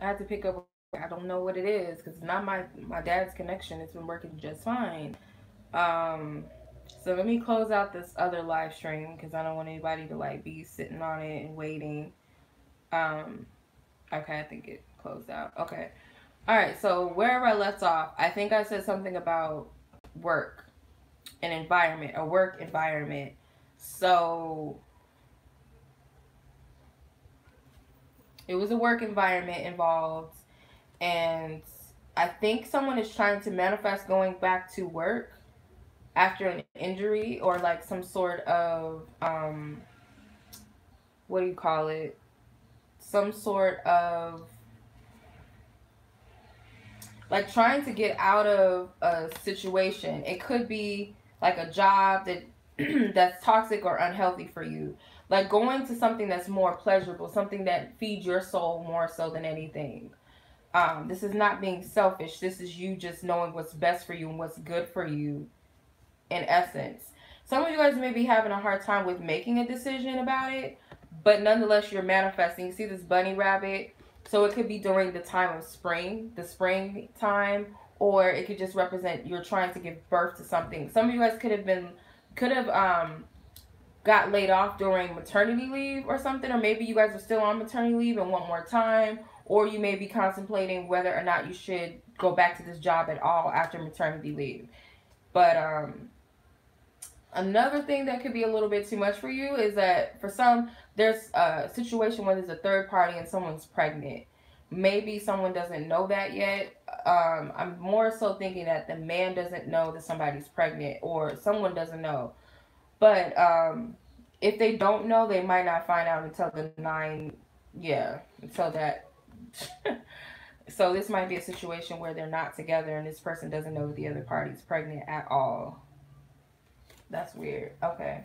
I had to pick up. I don't know what it is because it's not my dad's connection. It's been working just fine. Um, so let me close out this other live stream because I don't want anybody to like be sitting on it and waiting. Um, okay, I think it closed out. Okay. All right. So wherever I left off, I think I said something about work, an environment, a work environment. So it was a work environment involved, and I think someone is trying to manifest going back to work after an injury or like some sort of what do you call it? Some sort of like trying to get out of a situation. It could be like a job that that's toxic or unhealthy for you. Like going to something that's more pleasurable, something that feeds your soul more so than anything. This is not being selfish. This is you just knowing what's best for you and what's good for you in essence. Some of you guys may be having a hard time with making a decision about it, but nonetheless, you're manifesting. You see this bunny rabbit? So it could be during the time of spring, the spring time, or it could just represent you're trying to give birth to something. Some of you guys could have got laid off during maternity leave or something, or maybe you guys are still on maternity leave and want more time, or you may be contemplating whether or not you should go back to this job at all after maternity leave. But another thing that could be a little bit too much for you is that for some, there's a situation where there's a third party and someone's pregnant. Maybe someone doesn't know that yet. I'm more so thinking that the man doesn't know that somebody's pregnant or someone doesn't know. But if they don't know, they might not find out until the yeah, until that. So this might be a situation where they're not together and this person doesn't know that the other party's pregnant at all. That's weird. Okay.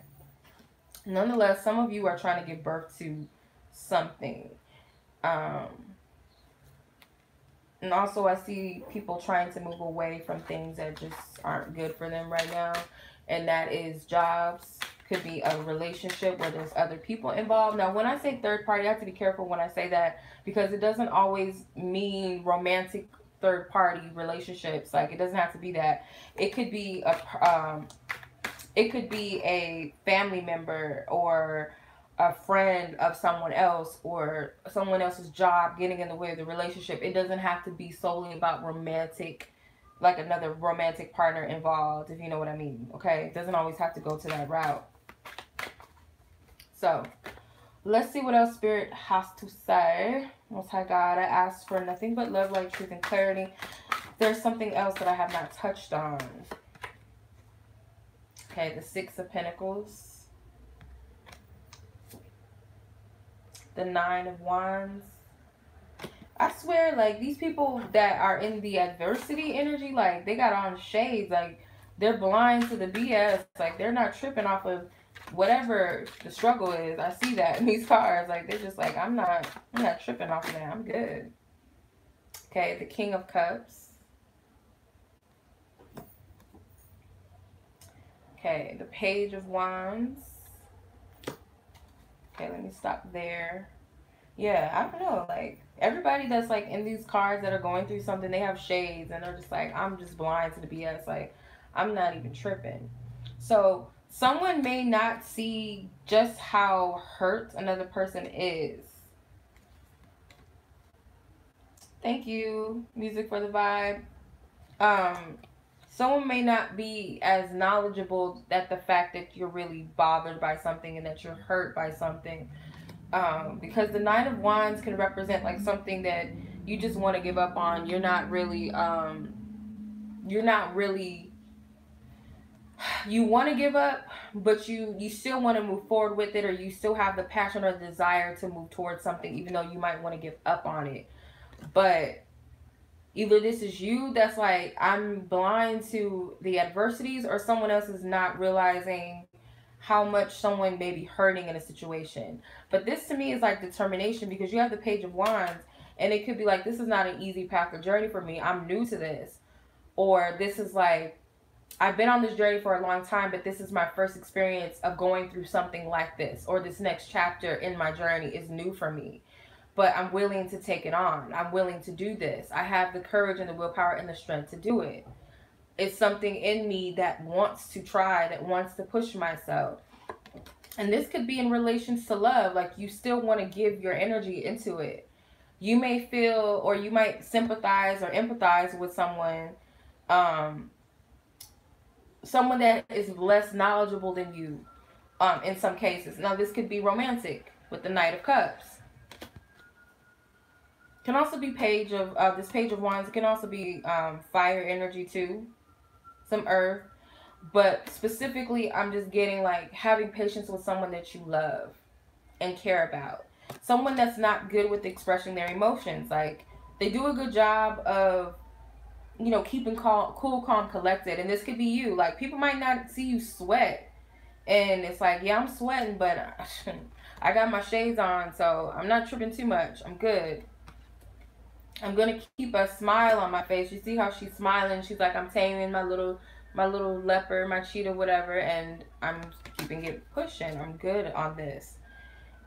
Nonetheless, some of you are trying to give birth to something. Um, and also, I see people trying to move away from things that just aren't good for them right now. And that is jobs. Could be a relationship where there's other people involved. Now, when I say third party, I have to be careful when I say that because it doesn't always mean romantic third party relationships. Like, it doesn't have to be that. It could be a family member or a friend of someone else or someone else's job getting in the way of the relationship. It doesn't have to be solely about romantic, like another romantic partner involved, if you know what I mean. Okay, it doesn't always have to go to that route. So let's see what else Spirit has to say. Most High God, I ask for nothing but love, light, truth, and clarity. There's something else that I have not touched on. Okay, the Six of Pentacles. The Nine of Wands. I swear, like, these people that are in the adversity energy, like, they got on shades. Like, they're blind to the BS. Like, they're not tripping off of whatever the struggle is. I see that in these cards. Like, they're just like, I'm not tripping off of that. I'm good. Okay, the King of Cups. Okay, the Page of Wands. Okay, let me stop there. Yeah, I don't know. Like, everybody that's, like, in these cards that are going through something, they have shades. And they're just like, I'm just blind to the BS. Like, I'm not even tripping. So, someone may not see just how hurt another person is. Thank you, Music for the Vibe. Someone may not be as knowledgeable at the fact that you're really bothered by something and that you're hurt by something. Because the Nine of Wands can represent like something that you just want to give up on. You're not really, you want to give up, but you still want to move forward with it, or you still have the passion or the desire to move towards something, even though you might want to give up on it. But either this is you that's like, I'm blind to the adversities, or someone else is not realizing how much someone may be hurting in a situation. But this to me is like determination, because you have the Page of Wands, and it could be like, this is not an easy path or journey for me. I'm new to this. Or this is like, I've been on this journey for a long time, but this is my first experience of going through something like this. Or this next chapter in my journey is new for me. but I'm willing to take it on. I'm willing to do this. I have the courage and the willpower and the strength to do it. It's something in me that wants to try, that wants to push myself. And this could be in relations to love. Like, you still want to give your energy into it. You may feel, or you might sympathize or empathize with someone, someone that is less knowledgeable than you, in some cases. Now, this could be romantic with the Knight of Cups. Can also be Page of this Page of Wands. It can also be fire energy too, some earth. But specifically, I'm just getting like having patience with someone that you love and care about. Someone that's not good with expressing their emotions. Like, they do a good job of, you know, keeping cool, calm, collected. And this could be you. Like, people might not see you sweat. And it's like, yeah, I'm sweating, but I got my shades on, so I'm not tripping too much. I'm good. I'm going to keep a smile on my face. You see how she's smiling? She's like, I'm taming my little leopard, my cheetah, whatever, and I'm keeping it pushing. I'm good on this.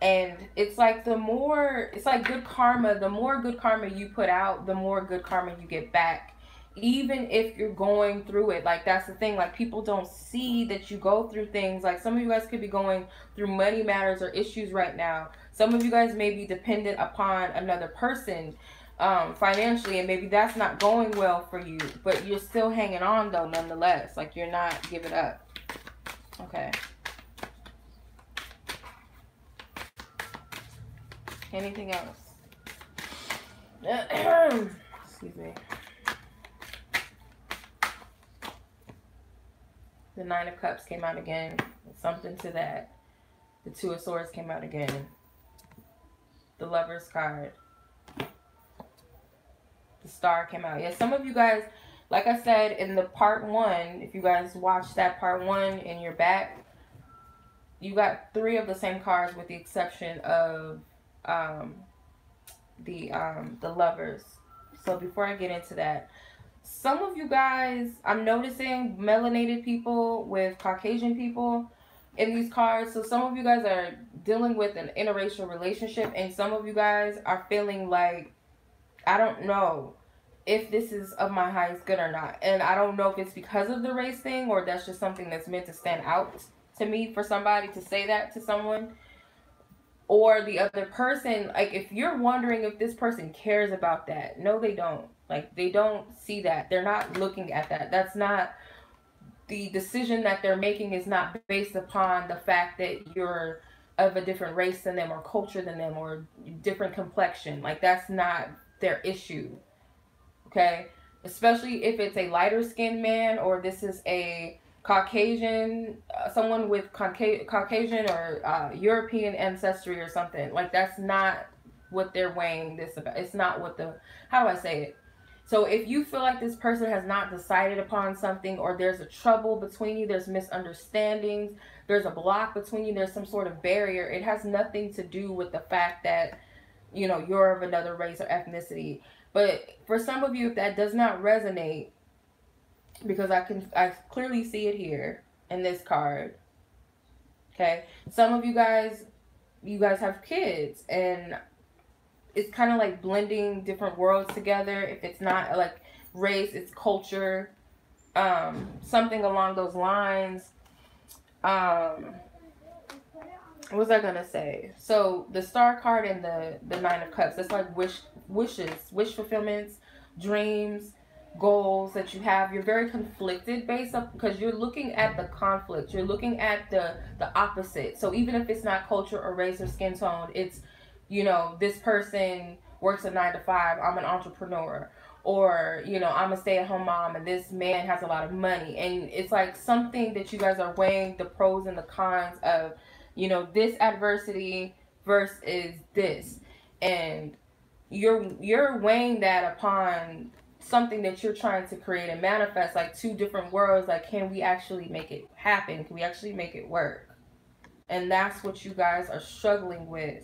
And it's like it's like good karma. The more good karma you put out, the more good karma you get back. Even if you're going through it. Like, that's the thing. Like, people don't see that you go through things. Like, some of you guys could be going through money matters or issues right now. Some of you guys may be dependent upon another person financially, and maybe that's not going well for you, but you're still hanging on though, nonetheless. Like, you're not giving up. Okay. Anything else? Excuse me. The Nine of Cups came out again. Something to that. The Two of Swords came out again. The Lover's card. The Star came out. Yeah, some of you guys, like I said in the part 1, if you guys watched that part 1 in your back, you got 3 of the same cards with the exception of the Lovers. So before I get into that, some of you guys, I'm noticing melanated people with Caucasian people in these cards. So some of you guys are dealing with an interracial relationship, and some of you guys are feeling like, I don't know if this is of my highest good or not. And I don't know if it's because of the race thing, or that's just something that's meant to stand out to me for somebody to say that to someone. Or the other person, like, if you're wondering if this person cares about that, no, they don't. Like, they don't see that. They're not looking at that. That's not, the decision that they're making is not based upon the fact that you're of a different race than them, or culture than them, or different complexion. Like, that's not their issue. Okay? Especially if it's a lighter skinned man, or this is a Caucasian, someone with Caucasian or European ancestry or something. Like, that's not what they're weighing this about. It's not what the, how do I say it? So if you feel like this person has not decided upon something, or there's a trouble between you, there's misunderstandings, there's a block between you, there's some sort of barrier, it has nothing to do with the fact that, you know, you're of another race or ethnicity. But for some of you, if that does not resonate, because I clearly see it here in this card. Okay, some of you guys have kids, and it's kind of like blending different worlds together. If it's not like race, it's culture, something along those lines. What was I gonna say? So the Star card and the Nine of Cups, that's like wish fulfillments, dreams, goals that you have. You're very conflicted based up, because you're looking at the conflict, you're looking at the opposite. So even if it's not culture or race or skin tone, it's, you know, this person works a 9 to 5, I'm an entrepreneur, or, you know, I'm a stay-at-home mom, and this man has a lot of money. And it's like something that you guys are weighing the pros and the cons of, you know, this adversity versus this, and you're weighing that upon something that you're trying to create and manifest, like 2 different worlds. Like, can we actually make it happen? Can we actually make it work? And that's what you guys are struggling with.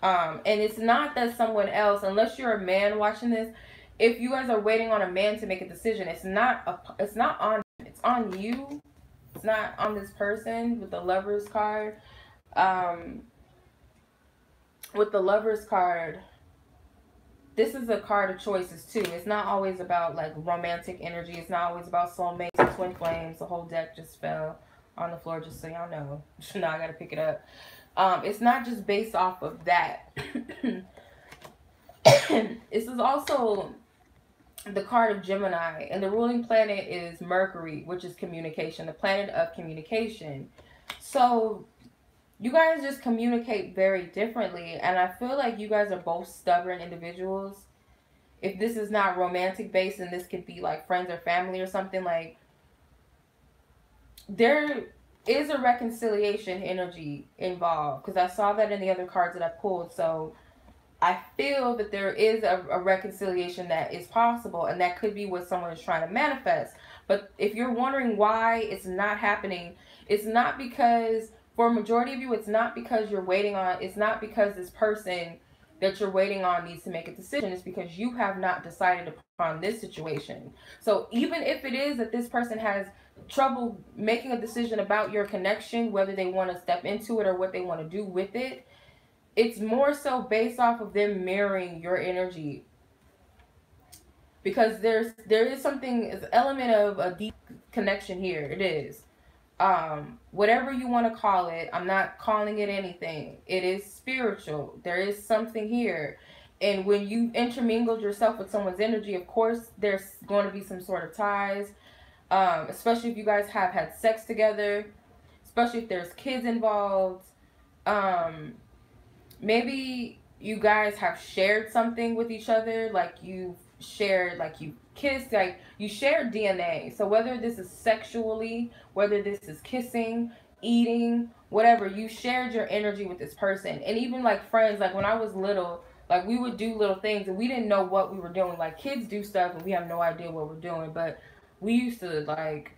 And it's not that someone else, unless you're a man watching this, if you guys are waiting on a man to make a decision, it's on you. It's not on this person with the Lover's card. with the Lovers card, this is a card of choices too. It's not always about like romantic energy. It's not always about soulmates and twin flames. The whole deck just fell on the floor, just so y'all know. Now I gotta pick it up. It's not just based off of that. This is also the card of Gemini, and the ruling planet is Mercury, which is communication, the planet of communication. So you guys just communicate very differently, and I feel like you guys are both stubborn individuals. If this is not romantic based, and this could be like friends or family or something, like there is a reconciliation energy involved, because I saw that in the other cards that I pulled. So I feel that there is a reconciliation that is possible, and that could be what someone is trying to manifest. But if you're wondering why it's not happening, it's not because, for a majority of you, it's not because you're waiting on, it's not because this person that you're waiting on needs to make a decision. It's because you have not decided upon this situation. So even if it is that this person has trouble making a decision about your connection, whether they want to step into it or what they want to do with it, it's more so based off of them mirroring your energy, because there is something, an element of a deep connection here. It is whatever you want to call it. I'm not calling it anything. It is spiritual. There is something here, and when you intermingled yourself with someone's energy, of course there's going to be some sort of ties, especially if you guys have had sex together, especially if there's kids involved. Maybe you guys have shared something with each other, like you shared, like you kissed, like you shared DNA. So whether this is sexually, whether this is kissing, eating, whatever, you shared your energy with this person. And even like friends, like when I was little, like we would do little things and we didn't know what we were doing. Like kids do stuff and we have no idea what we're doing, but we used to like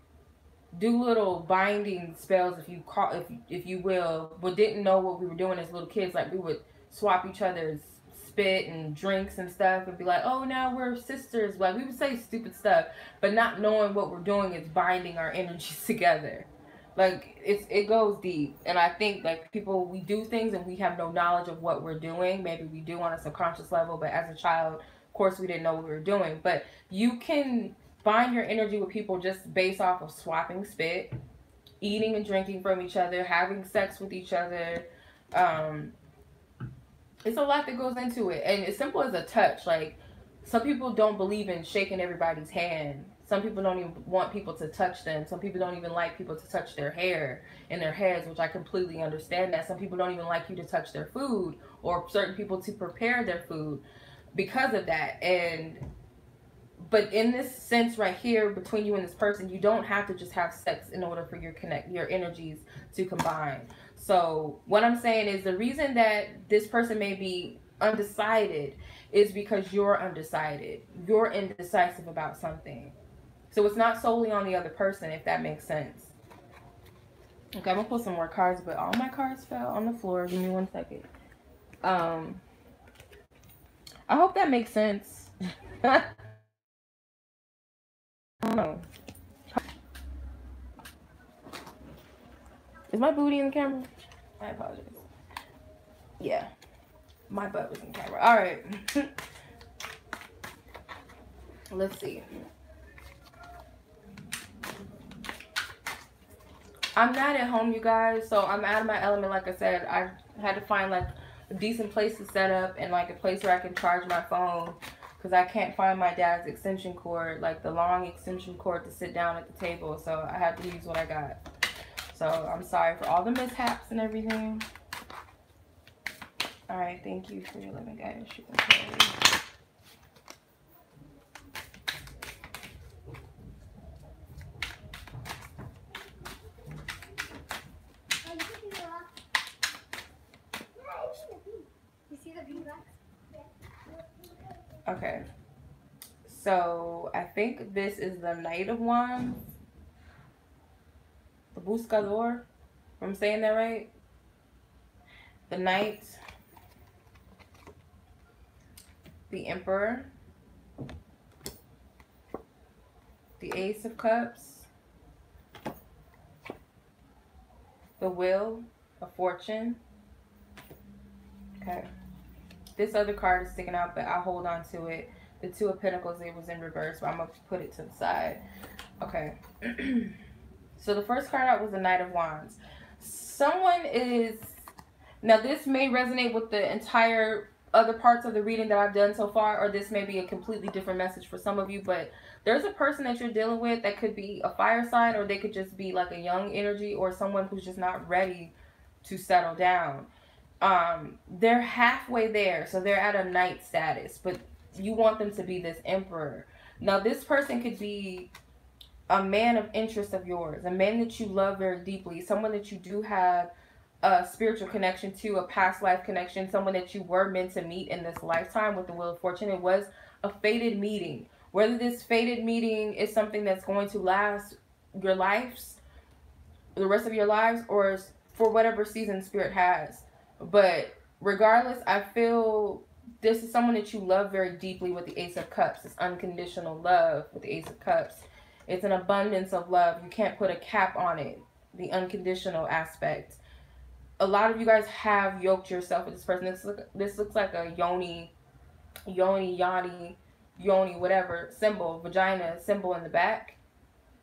do little binding spells, if you call, if you will, but didn't know what we were doing as little kids. Like we would swap each other's spit and drinks and stuff and be like, oh, now we're sisters. Like we would say stupid stuff, but not knowing what we're doing is binding our energies together. Like it goes deep. And I think like people, we do things and we have no knowledge of what we're doing. Maybe we do on a subconscious level, but as a child, of course, we didn't know what we were doing. But you can find your energy with people just based off of swapping spit, eating and drinking from each other, having sex with each other. It's a lot that goes into it. And as simple as a touch. Like, some people don't believe in shaking everybody's hand. Some people don't even want people to touch them. Some people don't even like people to touch their hair and their heads, which I completely understand that. Some people don't even like you to touch their food, or certain people to prepare their food because of that. But in this sense right here, between you and this person, you don't have to just have sex in order for your energies to combine. So what I'm saying is, the reason that this person may be undecided is because you're undecided. You're indecisive about something. So it's not solely on the other person, if that makes sense. Okay, I'm gonna pull some more cards, but all my cards fell on the floor. Give me 1 second. I hope that makes sense. I don't know. Is my booty in the camera? I apologize. Yeah, my butt was in the camera. All right. Let's see. I'm not at home, you guys, so I'm out of my element. Like I said, I had to find like a decent place to set up and like a place where I can charge my phone, because I can't find my dad's extension cord, like the long extension cord to sit down at the table. So I had to use what I got. So I'm sorry for all the mishaps and everything. All right, thank you for your loving guidance. Okay, so I think this is the Knight of Wands, the Buscador, if I'm saying that right. The Knight, the Emperor, the Ace of Cups, the Wheel of Fortune. Okay, This other card is sticking out, but I'll hold on to it. The Two of Pentacles, it was in reverse, but I'm going to put it to the side. Okay. So the first card out was the Knight of Wands. Someone is... Now, this may resonate with the entire other parts of the reading that I've done so far, or this may be a completely different message for some of you, but there's a person that you're dealing with that could be a fire sign, or they could just be like a young energy, or someone who's just not ready to settle down. They're halfway there, so they're at a knight status, but you want them to be this emperor. Now, this person could be a man of interest of yours, a man that you love very deeply, someone that you do have a spiritual connection to, a past life connection, someone that you were meant to meet in this lifetime with the Wheel of Fortune. It was a fated meeting. Whether this fated meeting is something that's going to last your lives, the rest of your lives, or for whatever season Spirit has. But regardless, I feel this is someone that you love very deeply with the Ace of Cups. It's unconditional love with the Ace of Cups. It's an abundance of love. You can't put a cap on it. The unconditional aspect. A lot of you guys have yoked yourself with this person. This looks like a yoni, whatever symbol, vagina symbol in the back.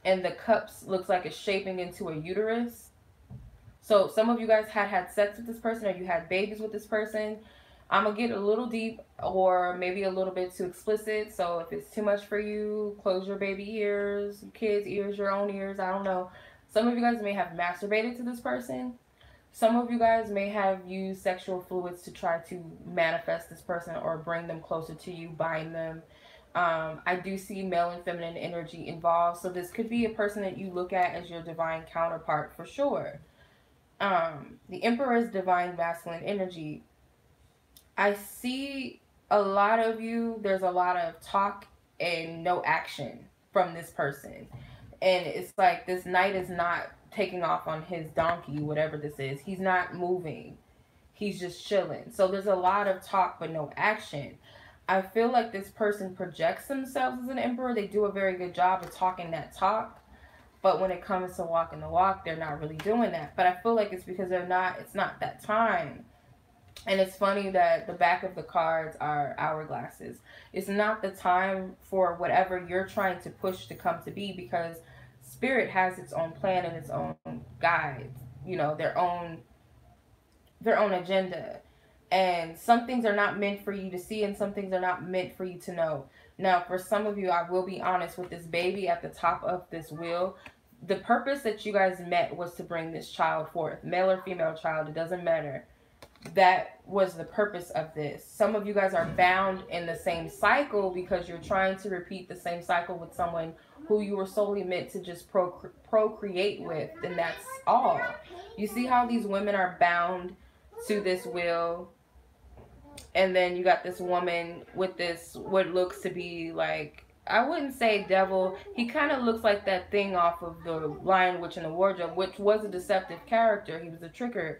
And the cups looks like it's shaping into a uterus. So some of you guys had sex with this person, or you had babies with this person. I'm going to get a little deep, or maybe a little bit too explicit. So if it's too much for you, close your baby ears, your kids' ears, your own ears. I don't know. Some of you guys may have masturbated to this person. Some of you guys may have used sexual fluids to try to manifest this person or bring them closer to you, bind them. I do see male and feminine energy involved. So this could be a person that you look at as your divine counterpart for sure. The Emperor is divine masculine energy. I see a lot of you, there's a lot of talk and no action from this person. And it's like this knight is not taking off on his donkey, whatever this is. He's not moving. He's just chilling. So there's a lot of talk but no action. I feel like this person projects themselves as an emperor. They do a very good job of talking that talk. But when it comes to walking the walk, they're not really doing that. But I feel like it's because it's not that time. And it's funny that the back of the cards are hourglasses. It's not the time for whatever you're trying to push to come to be, because Spirit has its own plan and its own guides, you know, their own agenda. And some things are not meant for you to see, and some things are not meant for you to know. Now, for some of you, I will be honest, with this baby at the top of this wheel, the purpose that you guys met was to bring this child forth, male or female child, it doesn't matter. That was the purpose of this. Some of you guys are bound in the same cycle because you're trying to repeat the same cycle with someone who you were solely meant to just procreate with, and that's all. You see how these women are bound to this wheel, and then you got this woman with this, what looks to be like, I wouldn't say devil. He kind of looks like that thing off of the Lion, Witch, and the Wardrobe, which was a deceptive character. He was a trickster.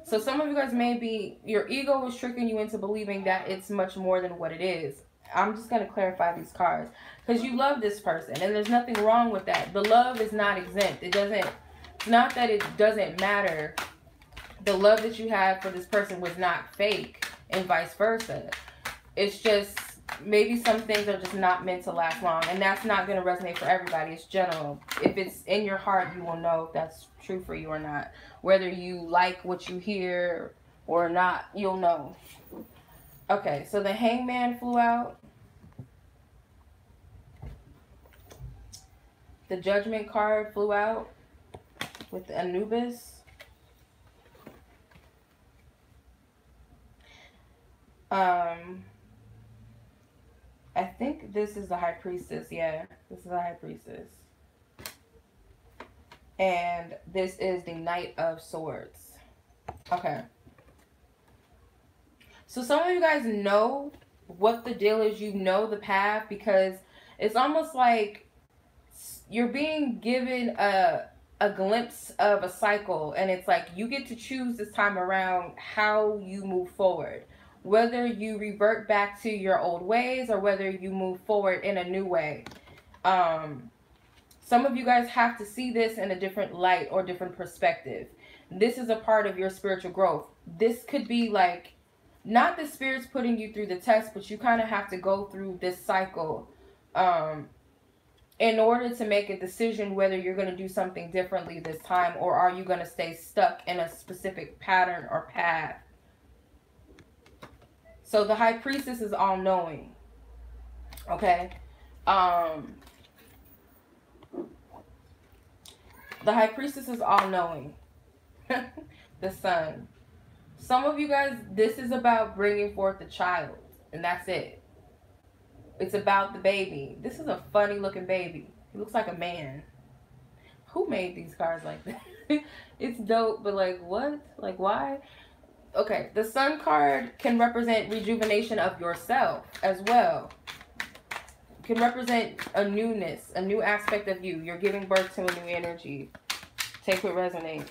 So some of you guys may be, your ego is tricking you into believing that it's much more than what it is. I'm just going to clarify these cards. Because you love this person, and there's nothing wrong with that. The love is not exempt. It's not that it doesn't matter. The love that you have for this person was not fake, and vice versa. It's just, maybe some things are just not meant to last long, and that's not going to resonate for everybody. It's general. If it's in your heart, you will know if that's true for you or not. Whether you like what you hear or not, you'll know. Okay, so the Hangman flew out. The Judgment card flew out with the Anubis. I think this is the High Priestess. Yeah, this is the High Priestess. And this is the Knight of Swords. Okay. So some of you guys know what the deal is. You know the path, because it's almost like you're being given a glimpse of a cycle. And it's like you get to choose this time around how you move forward. Whether you revert back to your old ways or whether you move forward in a new way. Some of you guys have to see this in a different light or different perspective. This is a part of your spiritual growth. This could be like not the Spirit's putting you through the test, but you kind of have to go through this cycle in order to make a decision whether you're going to do something differently this time, or are you going to stay stuck in a specific pattern or path. So the High Priestess is all-knowing. Okay? The High Priestess is all-knowing. The Sun. Some of you guys, this is about bringing forth a child, and that's it. It's about the baby. This is a funny looking baby. He looks like a man. Who made these cards like that? It's dope, but like what? Like why? Okay, the Sun card can represent rejuvenation of yourself as well. It can represent a newness, a new aspect of you. You're giving birth to a new energy. Take what resonates.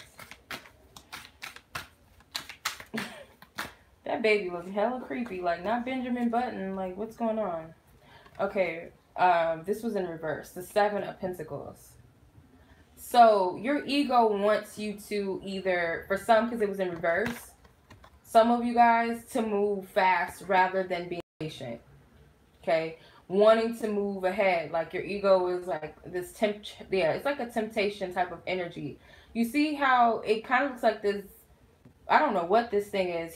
That baby looks hella creepy. Like, not Benjamin Button. Like, what's going on? Okay, this was in reverse. The Seven of Pentacles. So, your ego wants you to either, for some, because it was in reverse, some of you guys to move fast rather than being patient. Okay? Wanting to move ahead. Like, your ego is like this it's like a temptation type of energy. You see how it kind of looks like this, I don't know what this thing is.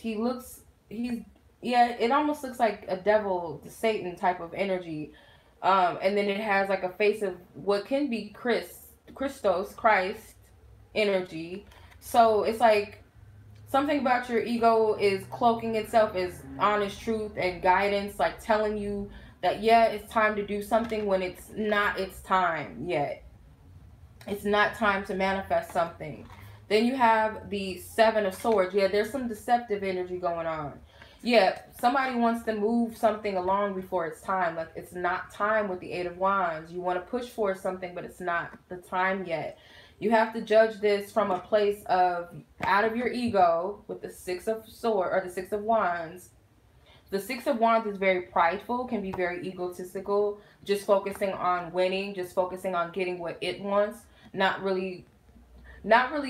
It almost looks like a devil, the Satan type of energy. And then it has like a face of what can be Christ energy. So it's like something about your ego is cloaking itself as honest truth and guidance, like telling you that, yeah, it's time to do something when it's not its time yet. It's not time to manifest something. Then you have the Seven of Swords. Yeah, there's some deceptive energy going on. Yeah, somebody wants to move something along before it's time. Like, it's not time with the Eight of Wands. You want to push for something, but it's not the time yet. You have to judge this from a place of out of your ego with the Six of Swords or the Six of Wands. The Six of Wands is very prideful, can be very egotistical, just focusing on winning, just focusing on getting what it wants, not really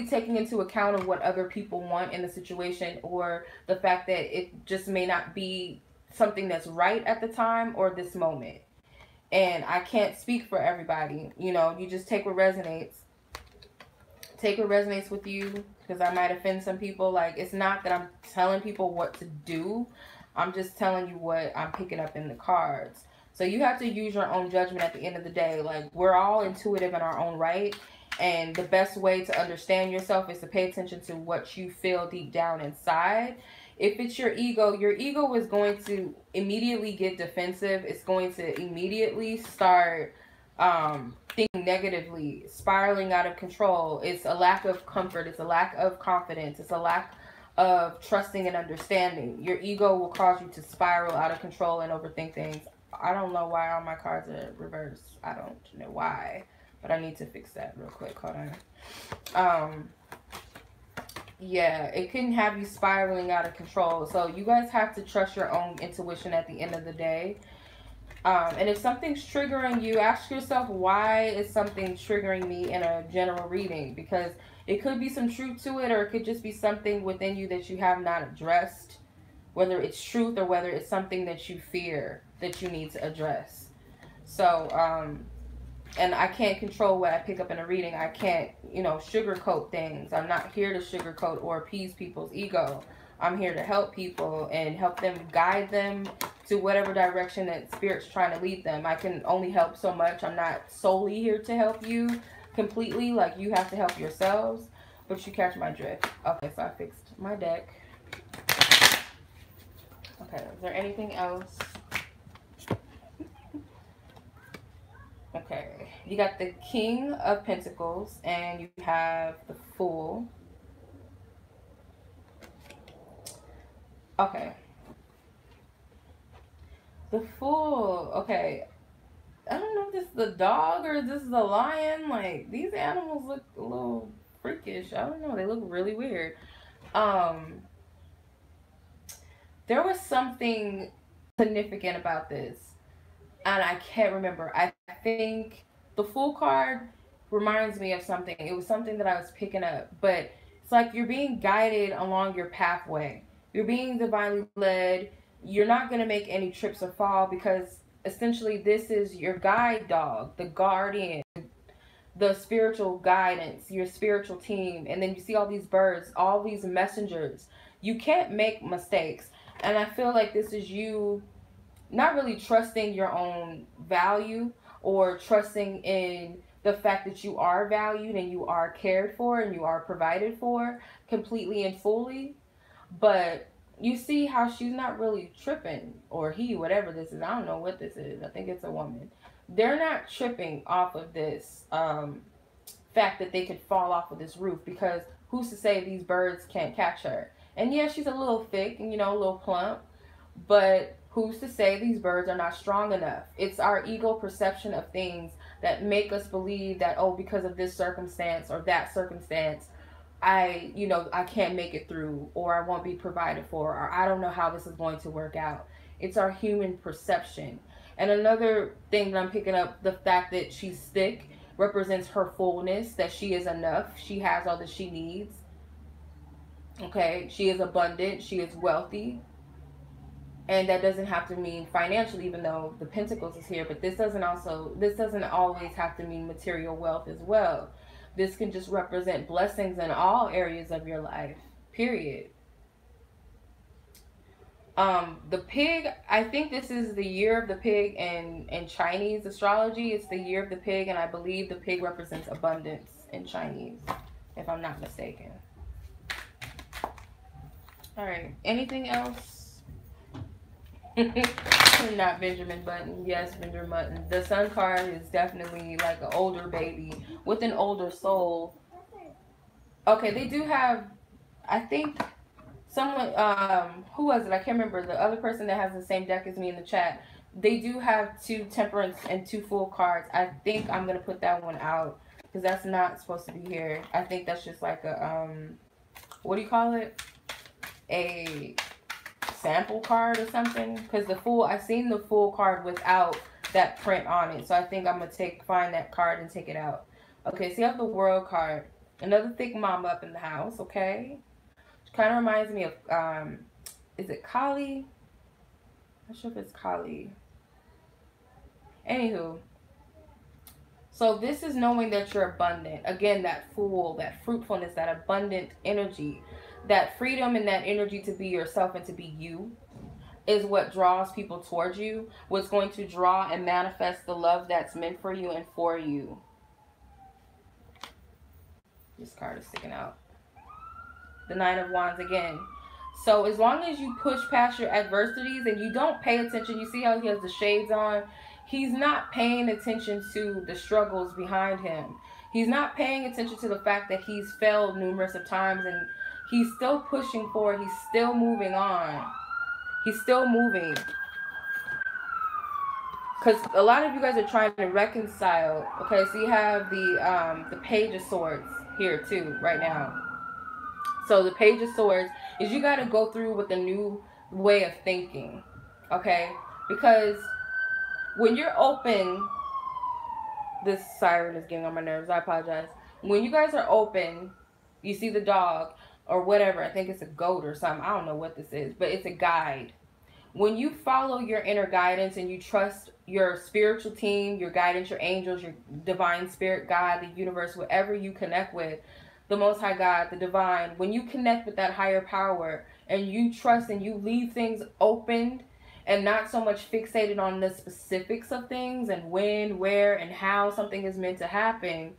taking into account of what other people want in the situation, or the fact that it just may not be something that's right at the time or this moment. And I can't speak for everybody. You know, you just take what resonates. Take what resonates with you, because I might offend some people. Like, it's not that I'm telling people what to do. I'm just telling you what I'm picking up in the cards. So you have to use your own judgment at the end of the day. Like, we're all intuitive in our own right. And the best way to understand yourself is to pay attention to what you feel deep down inside. If it's your ego is going to immediately get defensive. It's going to immediately start thinking negatively, spiraling out of control. It's a lack of comfort. It's a lack of confidence. It's a lack of trusting and understanding. Your ego will cause you to spiral out of control and overthink things. I don't know why all my cards are reversed. I don't know why. But I need to fix that real quick. Hold on. Yeah, it can have you spiraling out of control. So you guys have to trust your own intuition at the end of the day. And if something's triggering you, ask yourself, why is something triggering me in a general reading? Because it could be some truth to it, or it could just be something within you that you have not addressed. Whether it's truth or whether it's something that you fear that you need to address. So, and I can't control what I pick up in a reading. I can't, sugarcoat things. I'm not here to sugarcoat or appease people's ego. I'm here to help people and help them, guide them to whatever direction that Spirit's trying to lead them. I can only help so much. I'm not solely here to help you completely. Like, you have to help yourselves. But you catch my drift. Okay, so I fixed my deck. Okay, is there anything else? Okay, you got the King of Pentacles and you have the Fool. Okay. The Fool. Okay. I don't know if this is the dog or this is the lion. Like, these animals look a little freakish. I don't know. They look really weird. There was something significant about this. And I can't remember. I think the Fool card reminds me of something. It was something that I was picking up. But it's like you're being guided along your pathway. You're being divinely led. You're not going to make any trips or fall, because essentially this is your guide dog, the guardian, the spiritual guidance, your spiritual team. And then you see all these birds, all these messengers. You can't make mistakes. And I feel like this is you not really trusting your own value, or trusting in the fact that you are valued and you are cared for and you are provided for completely and fully. But you see how she's not really tripping, or he, whatever this is. I don't know what this is. I think it's a woman. They're not tripping off of this fact that they could fall off of this roof, because who's to say these birds can't catch her? And yeah, she's a little thick and, a little plump, but who's to say these birds are not strong enough? It's our ego perception of things that make us believe that, oh, because of this circumstance or that circumstance, I can't make it through, or I won't be provided for, or I don't know how this is going to work out. It's our human perception. And another thing that I'm picking up, the fact that she's thick represents her fullness, that she is enough. She has all that she needs. Okay, she is abundant, she is wealthy. And that doesn't have to mean financially, even though the Pentacles is here, but this doesn't always have to mean material wealth as well. This can just represent blessings in all areas of your life, period. The pig, I think this is the year of the pig in Chinese astrology. It's the year of the pig, and I believe the pig represents abundance in Chinese, if I'm not mistaken. All right, anything else? Not Benjamin Button. Yes, Benjamin Button. The Sun card is definitely like an older baby with an older soul. Okay, they do have, I think, someone, who was it? I can't remember. The other person that has the same deck as me in the chat. They do have 2 Temperance and 2 Fool cards. I think I'm going to put that one out, because that's not supposed to be here. I think that's just like a, what do you call it? A sample card or something, because the Fool, I've seen the Fool card without that print on it, so I think I'm gonna find that card and take it out. Okay, so you have the World card, another thick mama up in the house. Okay, which kind of reminds me of is it Kali? I'm not sure if it's Kali. Anywho, so this is knowing that you're abundant. Again, that Fool, that fruitfulness, that abundant energy, that freedom and that energy to be yourself and to be you is what draws people towards you. What's going to draw and manifest the love that's meant for you and for you. This card is sticking out. The Nine of Wands again. So as long as you push past your adversities and you don't pay attention, you see how he has the shades on? He's not paying attention to the struggles behind him. He's not paying attention to the fact that he's failed numerous of times, and he's still pushing forward. He's still moving on. He's still moving. Because a lot of you guys are trying to reconcile. Okay, so you have the Page of Swords here too, right now. So the Page of Swords is you got to go through with a new way of thinking. Okay? Because when you're open, this siren is getting on my nerves. I apologize. When you guys are open, you see the dog or whatever. I think it's a goat or something. I don't know what this is, but it's a guide. When you follow your inner guidance and you trust your spiritual team, your guidance, your angels, your divine spirit, God, the universe, whatever you connect with, the Most High God, the divine, when you connect with that higher power and you trust and you leave things open and not so much fixated on the specifics of things and when, where, and how something is meant to happen,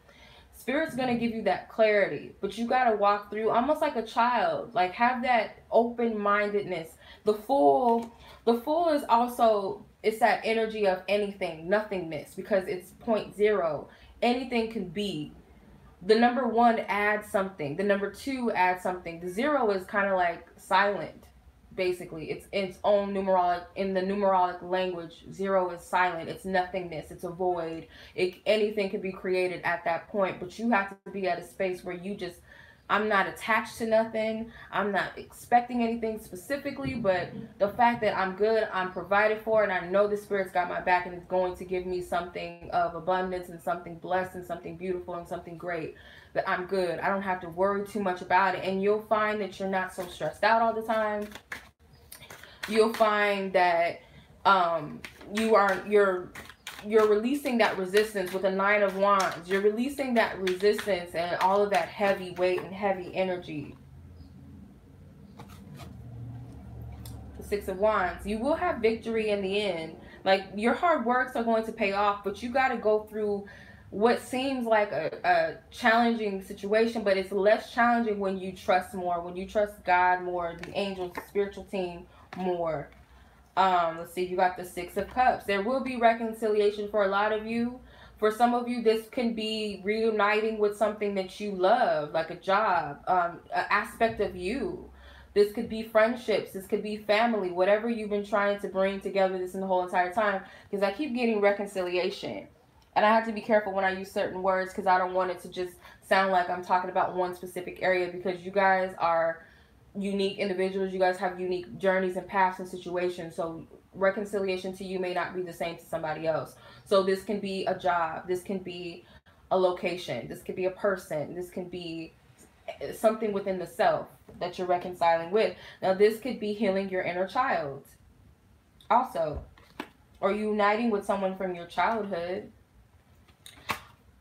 Spirit's going to give you that clarity. But you got to walk through almost like a child. Like, have that open-mindedness. The Fool is also, it's that energy of anything, nothingness, because it's 0. Anything can be. The number 1 adds something. The number 2 adds something. The 0 is kind of like silent. Basically, it's its own numerologic, in the numerologic language, 0 is silent. It's nothingness. It's a void. Anything can be created at that point, but you have to be at a space where you just I'm not attached to nothing. I'm not expecting anything specifically, but the fact that I'm good, I'm provided for, and I know the Spirit's got my back and it's going to give me something of abundance and something blessed and something beautiful and something great, that I'm good. I don't have to worry too much about it. And you'll find that you're not so stressed out all the time. You'll find that you're releasing that resistance with the Nine of Wands. You're releasing that resistance and all of that heavy weight and heavy energy. The Six of Wands. You will have victory in the end. Like, your hard works are going to pay off, but you got to go through what seems like a challenging situation, but it's less challenging when you trust more, when you trust God more, the angels, the spiritual team more. Let's see, you got the Six of Cups. There will be reconciliation for a lot of you. For some of you, this can be reuniting with something that you love, like a job, an aspect of you. This could be friendships. This could be family. Whatever you've been trying to bring together this in the whole entire time. Because I keep getting reconciliation. And I have to be careful when I use certain words because I don't want it to just sound like I'm talking about one specific area, because you guys are unique individuals. You guys have unique journeys and paths and situations. So reconciliation to you may not be the same to somebody else. So this can be a job. This can be a location. This could be a person. This can be something within the self that you're reconciling with. Now, this could be healing your inner child also, or uniting with someone from your childhood.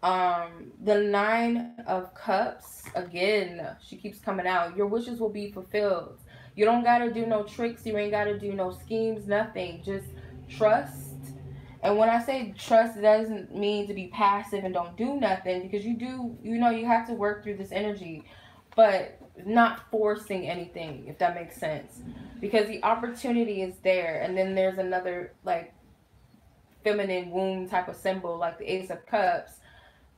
The Nine of Cups, again, she keeps coming out. Your wishes will be fulfilled. You don't gotta do no tricks. You ain't gotta do no schemes, nothing. Just trust. And when I say trust, it doesn't mean to be passive and don't do nothing, because you do, you have to work through this energy, but not forcing anything, if that makes sense, because the opportunity is there. And then there's another, like, feminine womb type of symbol, like the Ace of Cups.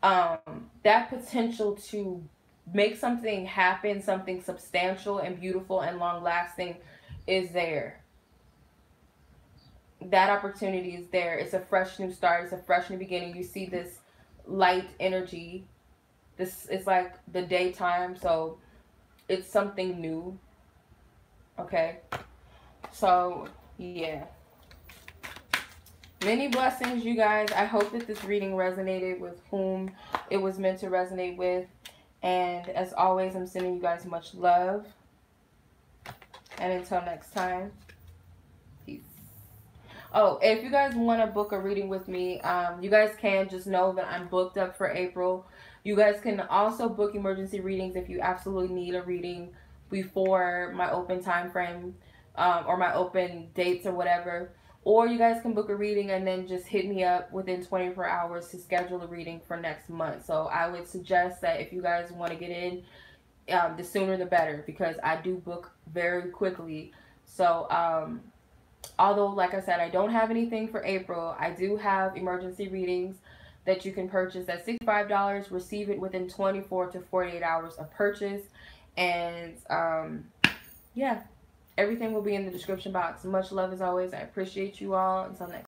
That potential to make something happen, something substantial and beautiful and long lasting, is there. That opportunity is there. It's a fresh new start. It's a fresh new beginning. You see this light energy. This is like the daytime, so it's something new. Okay, so yeah. Many blessings, you guys. I hope that this reading resonated with whom it was meant to resonate with. And as always, I'm sending you guys much love. And until next time, peace. Oh, if you guys want to book a reading with me, you guys can. Just know that I'm booked up for April. You guys can also book emergency readings if you absolutely need a reading before my open time frame, or my open dates or whatever. Or you guys can book a reading and then just hit me up within 24 hours to schedule a reading for next month. So I would suggest that if you guys want to get in, the sooner the better, because I do book very quickly. So although, like I said, I don't have anything for April, I do have emergency readings that you can purchase at $65. Receive it within 24 to 48 hours of purchase. And yeah. Everything will be in the description box. Much love as always. I appreciate you all. Until next time.